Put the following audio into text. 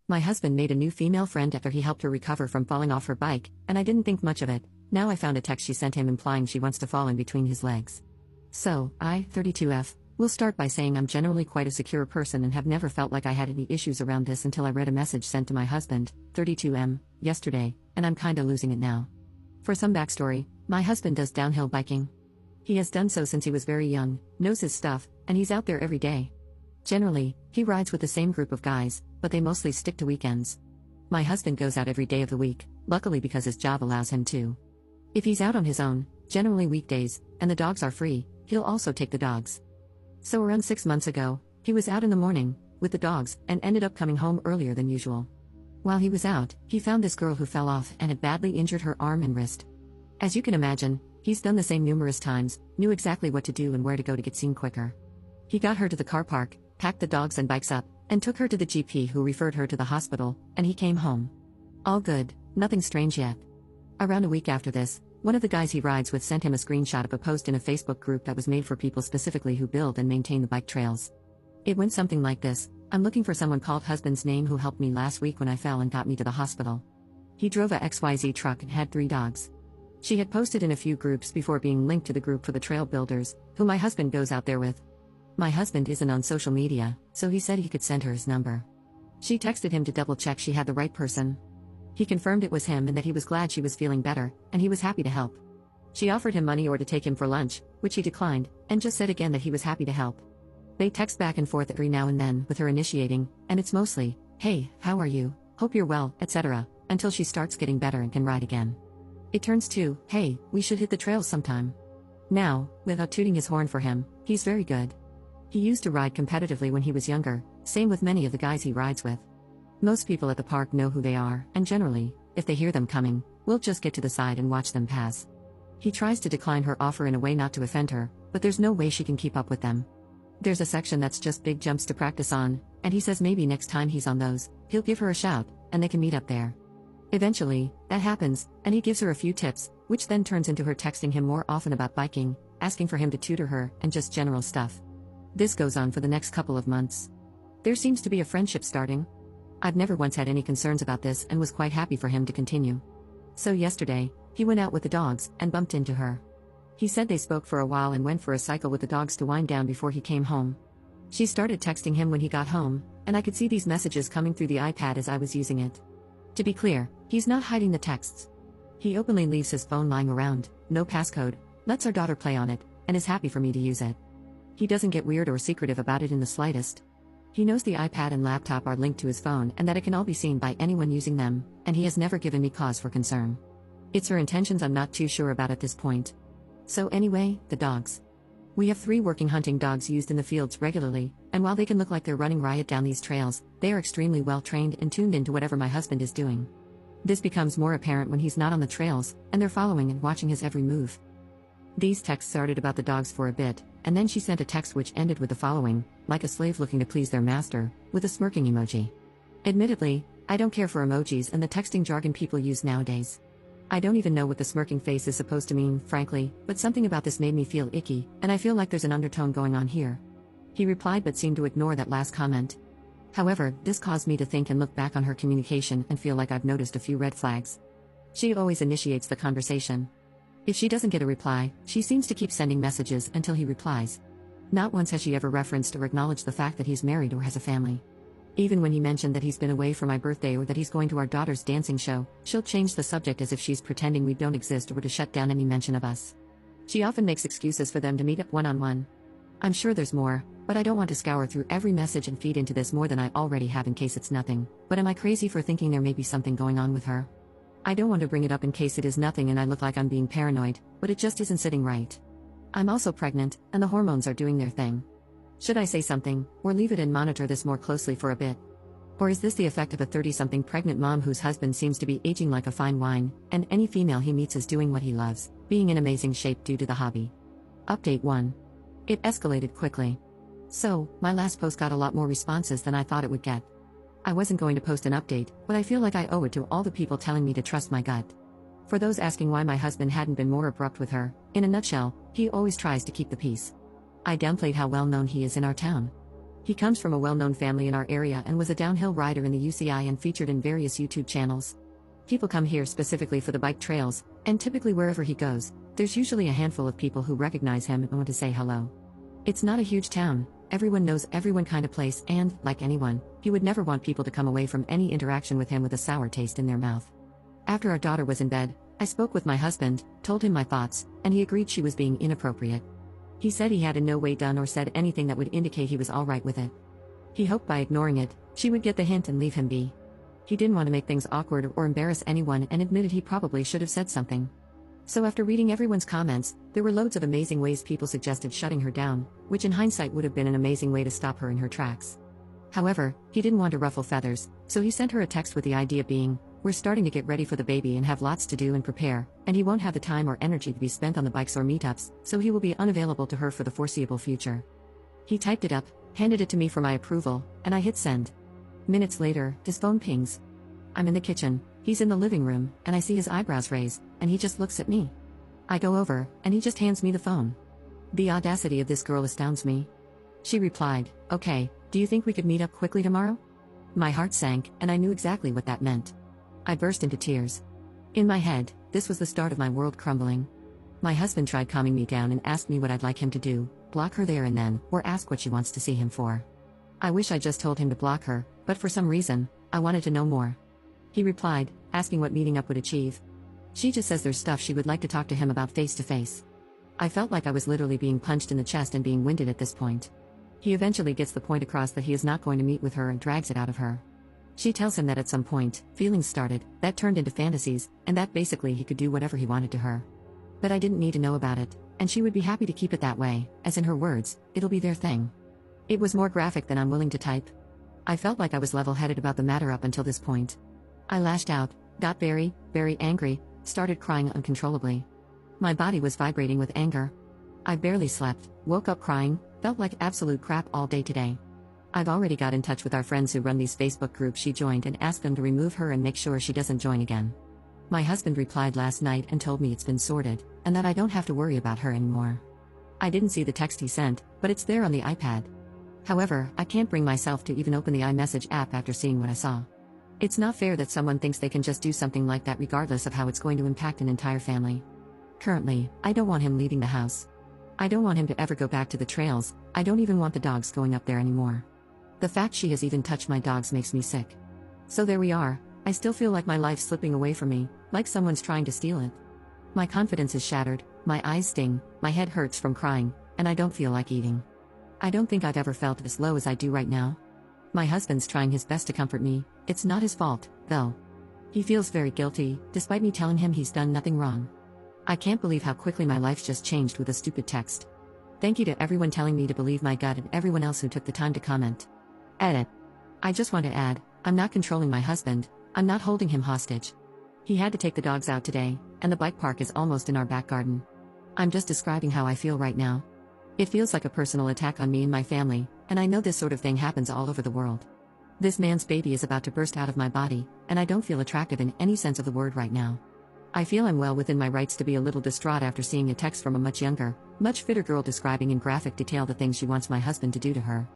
My husband made a new female friend after he helped her recover from falling off her bike, and I didn't think much of it. Now I found a text she sent him implying she wants to fall in between his legs. So, I, 32F, will start by saying I'm generally quite a secure person and have never felt like I had any issues around this until I read a message sent to my husband, 32M, yesterday, and I'm kinda losing it now. For some backstory, my husband does downhill biking. He has done so since he was very young, knows his stuff, and he's out there every day. Generally, he rides with the same group of guys, but they mostly stick to weekends. My husband goes out every day of the week, luckily because his job allows him to. If he's out on his own, generally weekdays, and the dogs are free, he'll also take the dogs. So around 6 months ago, he was out in the morning, with the dogs, and ended up coming home earlier than usual. While he was out, he found this girl who fell off and had badly injured her arm and wrist. As you can imagine, he's done the same numerous times, knew exactly what to do and where to go to get seen quicker. He got her to the car park, packed the dogs and bikes up, and took her to the GP who referred her to the hospital, and he came home. All good, nothing strange yet. Around a week after this, one of the guys he rides with sent him a screenshot of a post in a Facebook group that was made for people specifically who build and maintain the bike trails. It went something like this: I'm looking for someone called husband's name who helped me last week when I fell and got me to the hospital. He drove a XYZ truck and had 3 dogs. She had posted in a few groups before being linked to the group for the trail builders, who my husband goes out there with. My husband isn't on social media, so he said he could send her his number. She texted him to double check she had the right person. He confirmed it was him and that he was glad she was feeling better, and he was happy to help. She offered him money or to take him for lunch, which he declined, and just said again that he was happy to help. They text back and forth every now and then, with her initiating, and it's mostly, "Hey, how are you? Hope you're well," etc., until she starts getting better and can ride again. It turns to, "Hey, we should hit the trails sometime." Now, without tooting his horn for him, he's very good. He used to ride competitively when he was younger, same with many of the guys he rides with. Most people at the park know who they are, and generally, if they hear them coming, will just get to the side and watch them pass. He tries to decline her offer in a way not to offend her, but there's no way she can keep up with them. There's a section that's just big jumps to practice on, and he says maybe next time he's on those, he'll give her a shout, and they can meet up there. Eventually, that happens, and he gives her a few tips, which then turns into her texting him more often about biking, asking for him to tutor her, and just general stuff. This goes on for the next couple of months. There seems to be a friendship starting. I've never once had any concerns about this and was quite happy for him to continue. So yesterday, he went out with the dogs and bumped into her. He said they spoke for a while and went for a cycle with the dogs to wind down before he came home. She started texting him when he got home, and I could see these messages coming through the iPad as I was using it. To be clear, he's not hiding the texts. He openly leaves his phone lying around, no passcode, lets our daughter play on it, and is happy for me to use it. He doesn't get weird or secretive about it in the slightest. He knows the iPad and laptop are linked to his phone and that it can all be seen by anyone using them, and he has never given me cause for concern. It's her intentions I'm not too sure about at this point. So anyway, the dogs. We have 3 working hunting dogs used in the fields regularly, and while they can look like they're running riot down these trails, they are extremely well trained and tuned into whatever my husband is doing. This becomes more apparent when he's not on the trails, and they're following and watching his every move. These texts started about the dogs for a bit, and then she sent a text which ended with the following: like a slave looking to please their master, with a smirking emoji. Admittedly, I don't care for emojis and the texting jargon people use nowadays. I don't even know what the smirking face is supposed to mean, frankly, but something about this made me feel icky, and I feel like there's an undertone going on here. He replied but seemed to ignore that last comment. However, this caused me to think and look back on her communication and feel like I've noticed a few red flags. She always initiates the conversation. If she doesn't get a reply, she seems to keep sending messages until he replies. Not once has she ever referenced or acknowledged the fact that he's married or has a family. Even when he mentioned that he's been away for my birthday or that he's going to our daughter's dancing show, she'll change the subject as if she's pretending we don't exist or to shut down any mention of us. She often makes excuses for them to meet up one-on-one. I'm sure there's more, but I don't want to scour through every message and feed into this more than I already have in case it's nothing. But am I crazy for thinking there may be something going on with her? I don't want to bring it up in case it is nothing and I look like I'm being paranoid, but it just isn't sitting right. I'm also pregnant, and the hormones are doing their thing. Should I say something, or leave it and monitor this more closely for a bit? Or is this the effect of a 30-something pregnant mom whose husband seems to be aging like a fine wine, and any female he meets is doing what he loves, being in amazing shape due to the hobby? Update 1. It escalated quickly. So, my last post got a lot more responses than I thought it would get. I wasn't going to post an update, but I feel like I owe it to all the people telling me to trust my gut. For those asking why my husband hadn't been more abrupt with her, in a nutshell, he always tries to keep the peace. I downplayed how well known he is in our town. He comes from a well-known family in our area and was a downhill rider in the UCI and featured in various YouTube channels. People come here specifically for the bike trails, and typically wherever he goes, there's usually a handful of people who recognize him and want to say hello. It's not a huge town, everyone knows everyone kind of place, and, like anyone, he would never want people to come away from any interaction with him with a sour taste in their mouth. After our daughter was in bed, I spoke with my husband, told him my thoughts, and he agreed she was being inappropriate. He said he had in no way done or said anything that would indicate he was alright with it. He hoped by ignoring it, she would get the hint and leave him be. He didn't want to make things awkward or embarrass anyone and admitted he probably should have said something. So after reading everyone's comments, there were loads of amazing ways people suggested shutting her down, which in hindsight would have been an amazing way to stop her in her tracks. However, he didn't want to ruffle feathers, so he sent her a text with the idea being, "We're starting to get ready for the baby and have lots to do and prepare, and he won't have the time or energy to be spent on the bikes or meetups, so he will be unavailable to her for the foreseeable future." He typed it up, handed it to me for my approval, and I hit send. Minutes later, his phone pings. I'm in the kitchen, he's in the living room, and I see his eyebrows raise, and he just looks at me. I go over, and he just hands me the phone. The audacity of this girl astounds me. She replied, "Okay, do you think we could meet up quickly tomorrow?" My heart sank, and I knew exactly what that meant. I burst into tears. In my head, this was the start of my world crumbling. My husband tried calming me down and asked me what I'd like him to do, block her there and then, or ask what she wants to see him for. I wish I just told him to block her, but for some reason, I wanted to know more. He replied, asking what meeting up would achieve. She just says there's stuff she would like to talk to him about face to face. I felt like I was literally being punched in the chest and being winded at this point. He eventually gets the point across that he is not going to meet with her and drags it out of her. She tells him that at some point, feelings started, that turned into fantasies, and that basically he could do whatever he wanted to her. But I didn't need to know about it, and she would be happy to keep it that way, as in her words, it'll be their thing. It was more graphic than I'm willing to type. I felt like I was level-headed about the matter up until this point. I lashed out, got very, very angry, started crying uncontrollably. My body was vibrating with anger. I barely slept, woke up crying, felt like absolute crap all day today. I've already got in touch with our friends who run these Facebook groups she joined and asked them to remove her and make sure she doesn't join again. My husband replied last night and told me it's been sorted, and that I don't have to worry about her anymore. I didn't see the text he sent, but it's there on the iPad. However, I can't bring myself to even open the iMessage app after seeing what I saw. It's not fair that someone thinks they can just do something like that regardless of how it's going to impact an entire family. Currently, I don't want him leaving the house. I don't want him to ever go back to the trails, I don't even want the dogs going up there anymore. The fact she has even touched my dogs makes me sick. So there we are, I still feel like my life's slipping away from me, like someone's trying to steal it. My confidence is shattered, my eyes sting, my head hurts from crying, and I don't feel like eating. I don't think I've ever felt as low as I do right now. My husband's trying his best to comfort me, it's not his fault, though. He feels very guilty, despite me telling him he's done nothing wrong. I can't believe how quickly my life's just changed with a stupid text. Thank you to everyone telling me to believe my gut and everyone else who took the time to comment. Edit. I just want to add, I'm not controlling my husband, I'm not holding him hostage. He had to take the dogs out today, and the bike park is almost in our back garden. I'm just describing how I feel right now. It feels like a personal attack on me and my family, and I know this sort of thing happens all over the world. This man's baby is about to burst out of my body, and I don't feel attractive in any sense of the word right now. I feel I'm well within my rights to be a little distraught after seeing a text from a much younger, much fitter girl describing in graphic detail the things she wants my husband to do to her.